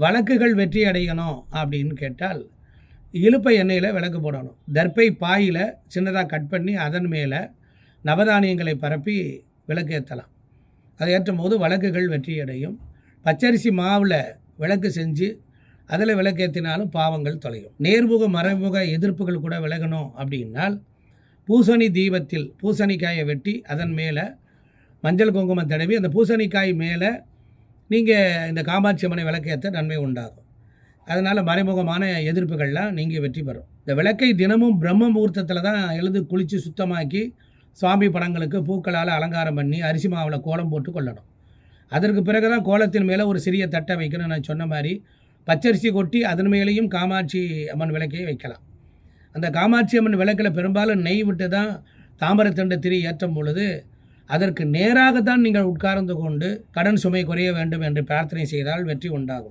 வழக்குகள் வெற்றி அடையணும் அப்படின்னு கேட்டால் இலுப்பை எண்ணெயில் விளக்கு போடணும். தர்பை பாயில் சின்னதாக கட் பண்ணி அதன் மேலே நவதானியங்களை பரப்பி விளக்கு ஏற்றலாம். அதை ஏற்றும் போது வழக்குகள் வெற்றி அடையும். பச்சரிசி மாவில் விளக்கு செஞ்சு அதில் விளக்கேற்றினாலும் பாவங்கள் தொலையும். நேர்முக மறைமுக எதிர்ப்புகள் கூட விலகணும் அப்படின்னால் பூசணி தீபத்தில் பூசணிக்காயை வெட்டி அதன் மேலே மஞ்சள் குங்குமம் தடவி அந்த பூசணிக்காய் மேலே நீங்கள் இந்த காமாட்சி அம்மனை விளக்கேற்ற நன்மை உண்டாகும். அதனால் மறைமுகமான எதிர்ப்புகள்லாம் நீங்கள் வெற்றி பெறும். இந்த விளக்கை தினமும் பிரம்ம முகூர்த்தத்தில் தான் எழுது குளித்து சுத்தமாக்கி சுவாமி படங்களுக்கு பூக்களால் அலங்காரம் பண்ணி அரிசி மாவில் கோலம் போட்டு கொள்ளணும். அதற்கு பிறகு தான் கோலத்தின் மேலே ஒரு சிறிய தட்டை வைக்கணும். நான் சொன்ன மாதிரி பச்சரிசி கொட்டி அதன் மேலேயும் காமாட்சி அம்மன் விளக்கையை வைக்கலாம். அந்த காமாட்சி அம்மன் விளக்கில் பெரும்பாலும் நெய் விட்டு தான் தாமரத்தண்டு திரி ஏற்றும் பொழுது அதற்கு நேராகத்தான் நீங்கள் உட்கார்ந்து கொண்டு கடன் சுமை குறைய வேண்டும் என்று பிரார்த்தனை செய்தால் வெற்றி உண்டாகும்.